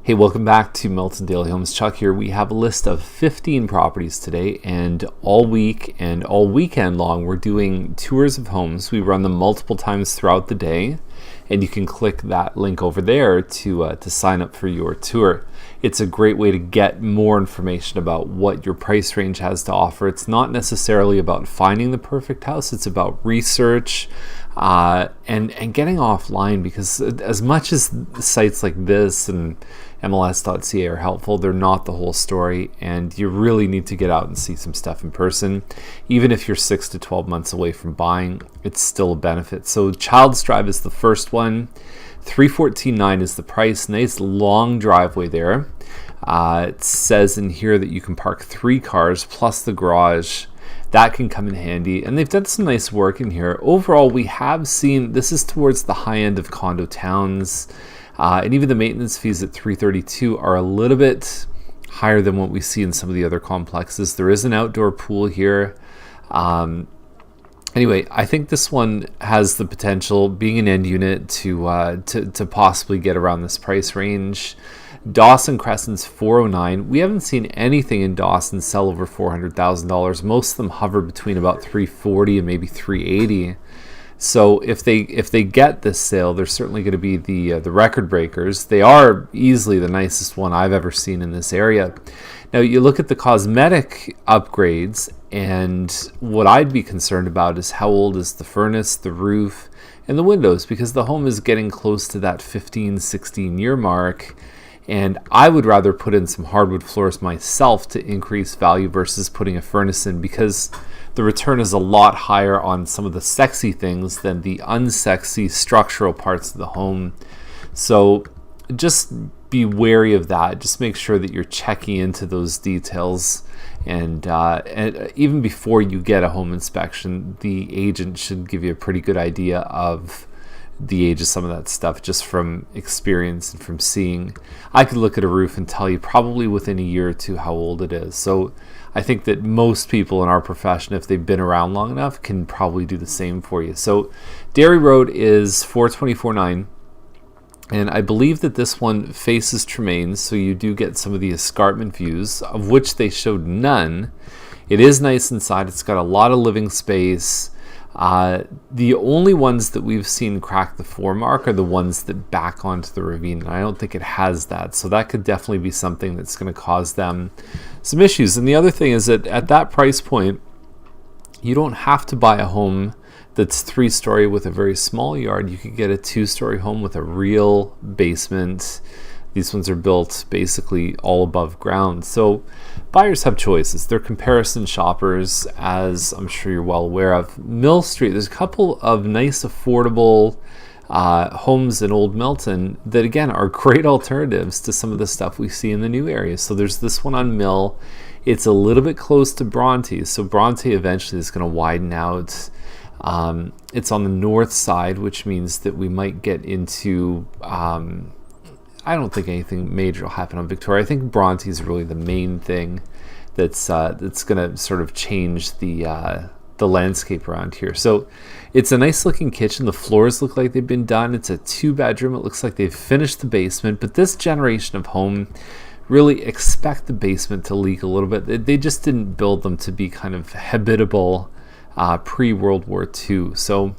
Hey, welcome back to Milton Daily Homes. Chuck here. We have a list of 15 properties today, and all week and all weekend long we're doing tours of homes. We run them multiple times throughout the day, and you can click that link over there to sign up for your tour. It's a great way to get more information about what your price range has to offer. It's not necessarily about finding the perfect house, it's about research and getting offline, because as much as sites like this and MLS.ca are helpful, they're not the whole story, and you really need to get out and see some stuff in person. Even if you're 6 to 12 months away from buying, it's still a benefit. So Child's Drive is the first one. $314,900 is the price. Nice long driveway there. It says in here that you can park 3 cars plus the garage. That can come in handy, and they've done some nice work in here. Overall, we have seen this is towards the high end of condo towns, and even the maintenance fees at $332 are a little bit higher than what we see in some of the other complexes. There is an outdoor pool here. Anyway, I think this one has the potential, being an end unit, to possibly get around this price range. Dawson Crescent's $409,000. We haven't seen anything in Dawson sell over $400,000. Most of them hover between about $340,000 and maybe $380,000. So if they get this sale, they're certainly going to be the record breakers. They are easily the nicest one I've ever seen in this area. Now you look at the cosmetic upgrades, and what I'd be concerned about is how old is the furnace, the roof, and the windows, because the home is getting close to that 15-16 year mark. And I would rather put in some hardwood floors myself to increase value versus putting a furnace in, because the return is a lot higher on some of the sexy things than the unsexy structural parts of the home. So just be wary of that. Just make sure that you're checking into those details. And even before you get a home inspection, the agent should give you a pretty good idea of the age of some of that stuff, just from experience and from seeing. I could look at a roof and tell you probably within a year or two how old it is. So I think that most people in our profession, if they've been around long enough, can probably do the same for you. So Dairy Road is $424,900, and I believe that this one faces Tremaine, so you do get some of the escarpment views, of which they showed none. It is nice inside. It's got a lot of living space. The only ones that we've seen crack the 4 mark are the ones that back onto the ravine, and I don't think it has that, so that could definitely be something that's going to cause them some issues. And the other thing is that at that price point, you don't have to buy a home that's 3-story with a very small yard. You could get a 2-story home with a real basement. These ones are built basically all above ground. So buyers have choices. They're comparison shoppers, as I'm sure you're well aware of. Mill Street, there's a couple of nice affordable homes in Old Milton that, again, are great alternatives to some of the stuff we see in the new areas. So there's this one on Mill. It's a little bit close to Bronte. So Bronte eventually is going to widen out. It's on the north side, which means that we might get into... I don't think anything major will happen on Victoria. I think Bronte is really the main thing that's going to sort of change the landscape around here. So it's a nice looking kitchen. The floors look like they've been done. It's a 2-bedroom. It looks like they've finished the basement. But this generation of home really expect the basement to leak a little bit. They just didn't build them to be kind of habitable pre-World War II. So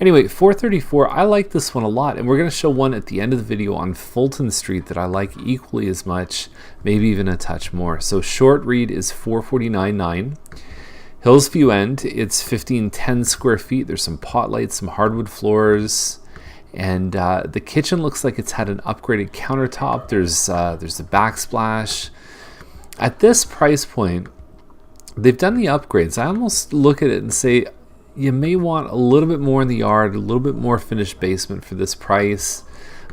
anyway, $434,000, I like this one a lot, and we're going to show one at the end of the video on Fulton Street that I like equally as much, maybe even a touch more. So short read is $449,900. Hillsview End, it's 1510 square feet. There's some pot lights, some hardwood floors, and the kitchen looks like it's had an upgraded countertop. There's a backsplash. At this price point, they've done the upgrades. I almost look at it and say, you may want a little bit more in the yard, a little bit more finished basement for this price,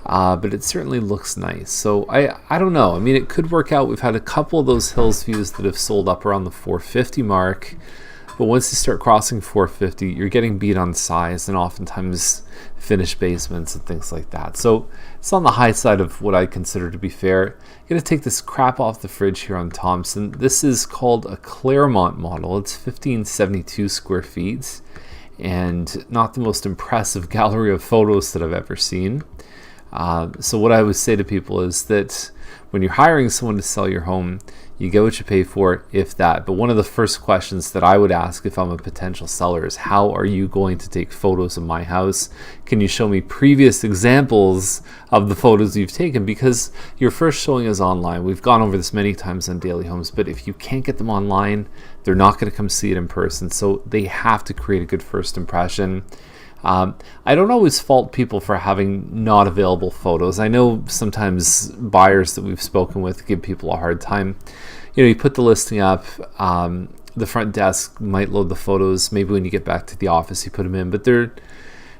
but it certainly looks nice. So I don't know. I mean, it could work out. We've had a couple of those Hills Views that have sold up around the $450,000 mark, but once you start crossing $450,000, you're getting beat on size and oftentimes finished basements and things like that. So it's on the high side of what I consider to be fair. I'm going to take this crap off the fridge here on Thompson. This is called a Claremont model. It's 1572 square feet and not the most impressive gallery of photos that I've ever seen. So what I would say to people is that when you're hiring someone to sell your home, you get what you pay for, if that. But one of the first questions that I would ask if I'm a potential seller is, how are you going to take photos of my house? Can you show me previous examples of the photos you've taken? Because your first showing is online. We've gone over this many times on Daily Homes, but if you can't get them online, they're not going to come see it in person. So they have to create a good first impression. I don't always fault people for having not available photos. I know sometimes buyers that we've spoken with give people a hard time. You put the listing up, the front desk might load the photos. Maybe when you get back to the office, you put them in. But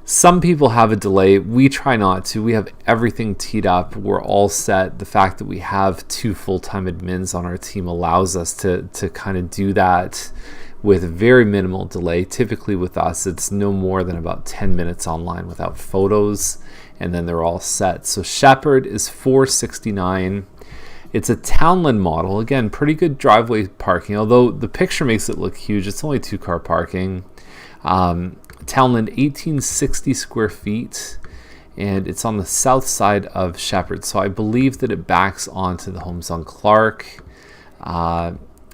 some people have a delay. We try not to. We have everything teed up. We're all set. The fact that we have 2 full-time admins on our team allows us to kind of do that with very minimal delay. Typically with us, it's no more than about 10 minutes online without photos, and then they're all set. So Shepherd is $469. It's a Townland model. Again, pretty good driveway parking, although the picture makes it look huge. It's only 2-car parking. Townland, 1860 square feet, and it's on the south side of Shepherd. So I believe that it backs onto the homes on Clark.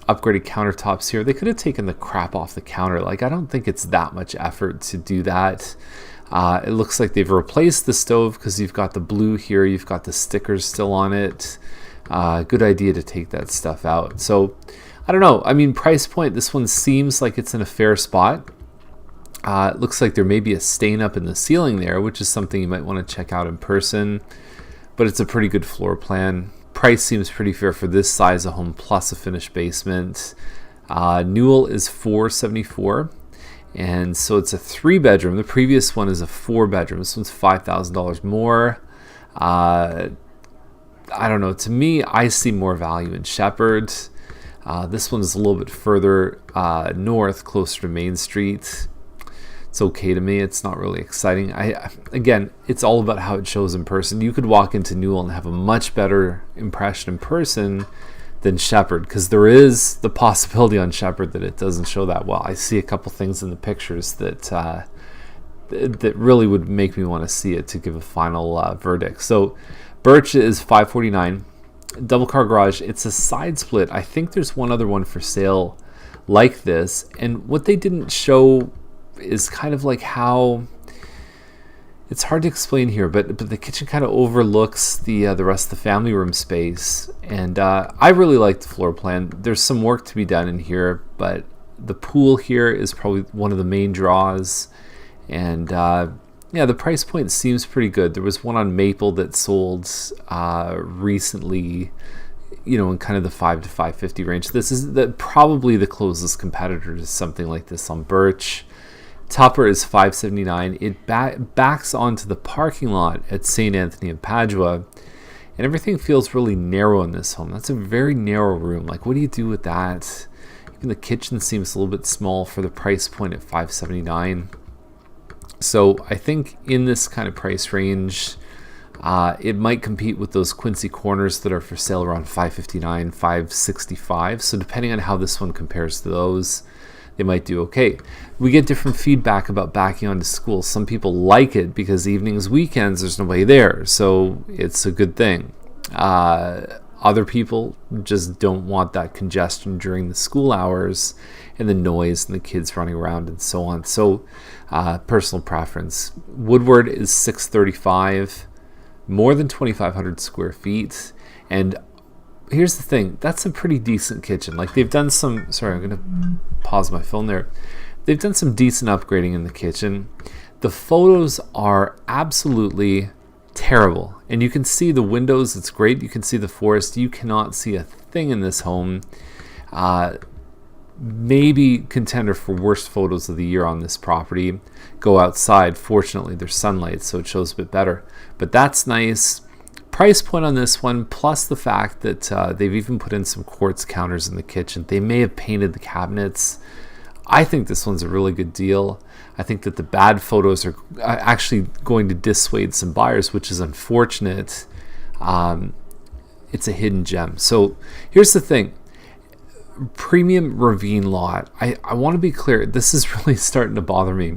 Upgraded countertops here. They could have taken the crap off the counter. I don't think it's that much effort to do that. It looks like they've replaced the stove because you've got the blue here. You've got the stickers still on it. Good idea to take that stuff out. So I don't know. I mean, price point, this one seems like it's in a fair spot. It looks like there may be a stain up in the ceiling there, which is something you might want to check out in person. But it's a pretty good floor plan. Price seems pretty fair for this size of home plus a finished basement. Newell is $474, and so it's a 3-bedroom. The previous one is a 4-bedroom. This one's $5,000 more. I don't know. To me, I see more value in Shepherd. This one is a little bit further north, closer to Main Street. It's okay to me. It's not really exciting. Again, it's all about how it shows in person. You could walk into Newell and have a much better impression in person than Shepherd, because there is the possibility on Shepherd that it doesn't show that well. I see a couple things in the pictures that really would make me want to see it to give a final verdict. So Birch is $549. Double car garage. It's a side split. I think there's one other one for sale like this, and what they didn't show is kind of like how, it's hard to explain here, but the kitchen kind of overlooks the rest of the family room space, and I really like the floor plan. There's some work to be done in here, but the pool here is probably one of the main draws, and the price point seems pretty good. There was one on Maple that sold recently, in kind of the $5 to $550 range. This is probably the closest competitor to something like this on Birch. Tupper is $579. It backs onto the parking lot at St. Anthony of Padua, and everything feels really narrow in this home. That's a very narrow room. What do you do with that? Even the kitchen seems a little bit small for the price point at $579. So I think in this kind of price range, it might compete with those Quincy corners that are for sale around $559, $565. So depending on how this one compares to those, they might do okay. We get different feedback about backing onto school. Some people like it because evenings, weekends, there's nobody there, so it's a good thing. Other people just don't want that congestion during the school hours and the noise and the kids running around and so on. So personal preference. Woodward is $635, more than 2,500 square feet, and here's the thing, that's a pretty decent kitchen. They've done some, sorry, I'm going to pause my phone there. They've done some decent upgrading in the kitchen. The photos are absolutely terrible. And you can see the windows, it's great. You can see the forest. You cannot see a thing in this home. Maybe contender for worst photos of the year on this property. Go outside. Fortunately, there's sunlight, so it shows a bit better. But that's nice. Price point on this one, plus the fact that they've even put in some quartz counters in the kitchen. They may have painted the cabinets. I think this one's a really good deal. I think that the bad photos are actually going to dissuade some buyers, which is unfortunate. It's a hidden gem. So here's the thing. Premium Ravine lot. I want to be clear. This is really starting to bother me.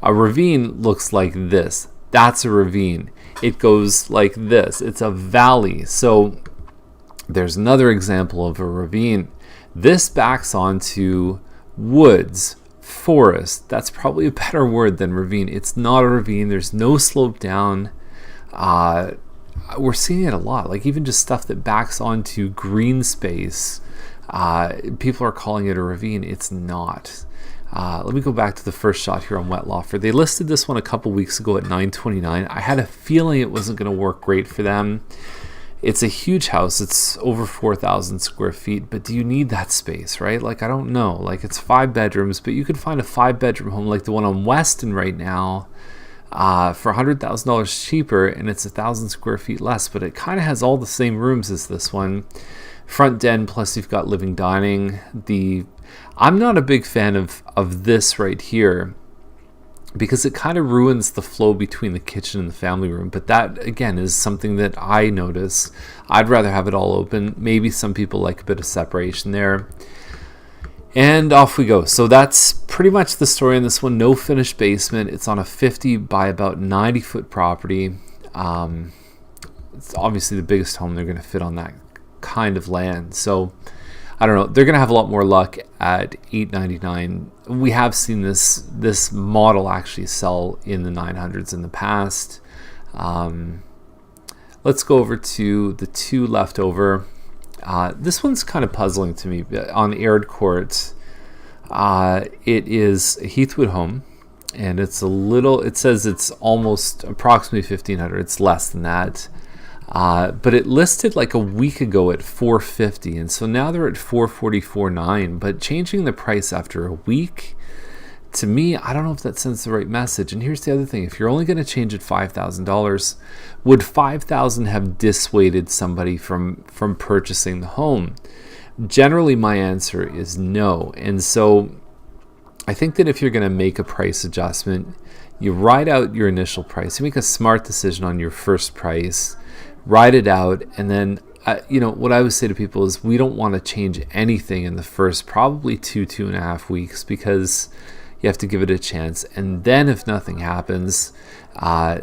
A Ravine looks like this. That's a ravine. It goes like this. It's a valley. So there's another example of a ravine. This backs onto woods, forest. That's probably a better word than ravine. It's not a ravine. There's no slope down. We're seeing it a lot. Like even just stuff that backs onto green space. People are calling it a ravine. It's not. Let me go back to the first shot here on Wettloffer. They listed this one a couple weeks ago at $929. I had a feeling it wasn't going to work great for them. It's a huge house. It's over 4,000 square feet, but do you need that space, right? Like, I don't know. Like, it's 5 bedrooms, but you could find a 5-bedroom home like the one on Weston right now for $100,000 cheaper, and it's 1,000 square feet less, but it kind of has all the same rooms as this one. Front den, plus you've got living dining. I'm not a big fan of this right here because it kind of ruins the flow between the kitchen and the family room. But that, again, is something that I notice. I'd rather have it all open. Maybe some people like a bit of separation there. And off we go. So that's pretty much the story on this one. No finished basement. It's on a 50 by about 90-foot property. It's obviously the biggest home they're going to fit on that kind of land. So I don't know. They're going to have a lot more luck at $899. We have seen this model actually sell in the 900s in the past. Let's go over to the 2 left over. This one's kind of puzzling to me. On Aird Court, it is a Heathwood home, and it says it's approximately 1,500. It's less than that. But it listed like a week ago at $450, and so now they're at $444.9. But changing the price after a week, to me, I don't know if that sends the right message. And here's the other thing: if you're only going to change it $5,000, would $5,000 have dissuaded somebody from purchasing the home? Generally, my answer is no. And so, I think that if you're going to make a price adjustment, you ride out your initial price. You make a smart decision on your first price. Ride it out, and then what I would say to people is we don't want to change anything in the first probably 2.5 weeks, because you have to give it a chance. And then if nothing happens,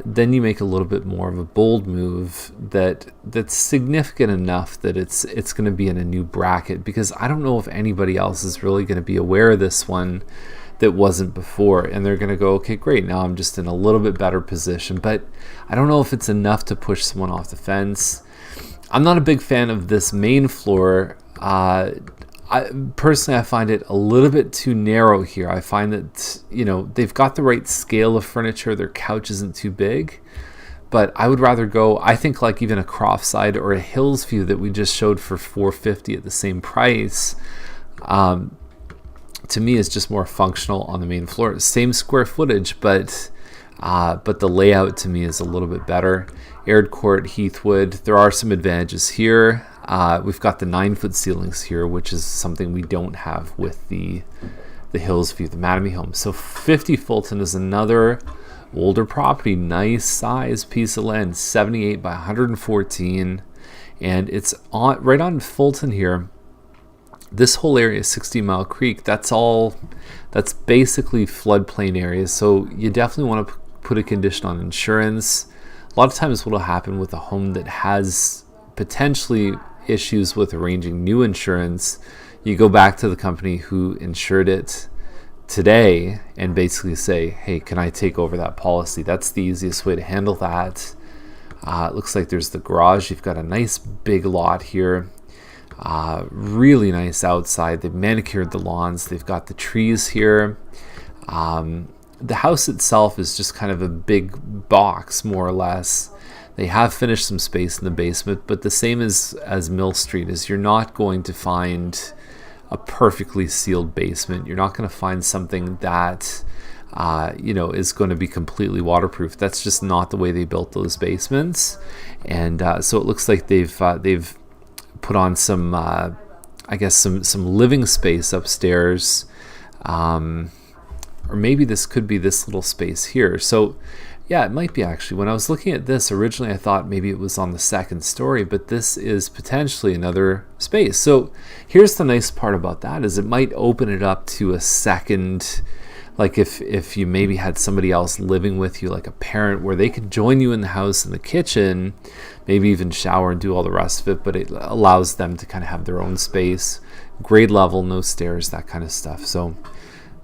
then you make a little bit more of a bold move that's significant enough that it's going to be in a new bracket, because I don't know if anybody else is really going to be aware of this one that wasn't before, and they're going to go, okay, great, now I'm just in a little bit better position. But I don't know if it's enough to push someone off the fence. I'm not a big fan of this main floor. Personally, I find it a little bit too narrow here. I find that they've got the right scale of furniture. Their couch isn't too big, but I would rather go, I think, like even a Croftside or a Hills View that we just showed for $450 at the same price. To me, is just more functional on the main floor. Same square footage, but the layout to me is a little bit better. Aird Court, Heathwood, there are some advantages here. We've got the 9-foot ceilings here, which is something we don't have with the Hills View, the Mattamy home. So 50 Fulton is another older property, nice size piece of land, 78 by 114, and it's right on Fulton here. This whole area is 60 Mile Creek. That's basically floodplain areas. So you definitely want to put a condition on insurance. A lot of times what will happen with a home that has potentially issues with arranging new insurance, you go back to the company who insured it today and basically say, hey, can I take over that policy? That's the easiest way to handle that. It looks like there's the garage. You've got a nice big lot here. Really nice outside. They've manicured the lawns. They've got the trees here. The house itself is just kind of a big box, more or less. They have finished some space in the basement, but the same as Mill Street is you're not going to find a perfectly sealed basement. You're not going to find something that is going to be completely waterproof. That's just not the way they built those basements. And so it looks like they've put on some living space upstairs, or maybe this could be this little space here. So yeah, it might be actually. When I was looking at this originally, I thought maybe it was on the second story, but this is potentially another space. So here's the nice part about that is it might open it up to a second like if you maybe had somebody else living with you, like a parent, where they could join you in the house in the kitchen, maybe even shower and do all the rest of it, but it allows them to kind of have their own space, grade level, no stairs, that kind of stuff. So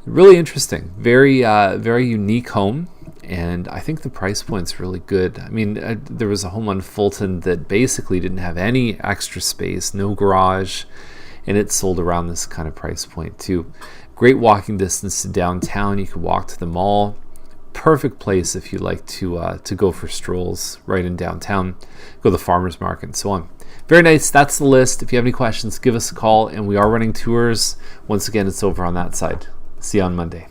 really interesting, very very unique home. And I think the price point's really good. I mean, there was a home on Fulton that basically didn't have any extra space, no garage, and it sold around this kind of price point too. Great walking distance to downtown. You could walk to the mall. Perfect place if you like to go for strolls right in downtown, go to the farmers market and so on. Very nice. That's the list. If you have any questions, give us a call, and we are running tours. Once again, it's over on that side. See you on Monday.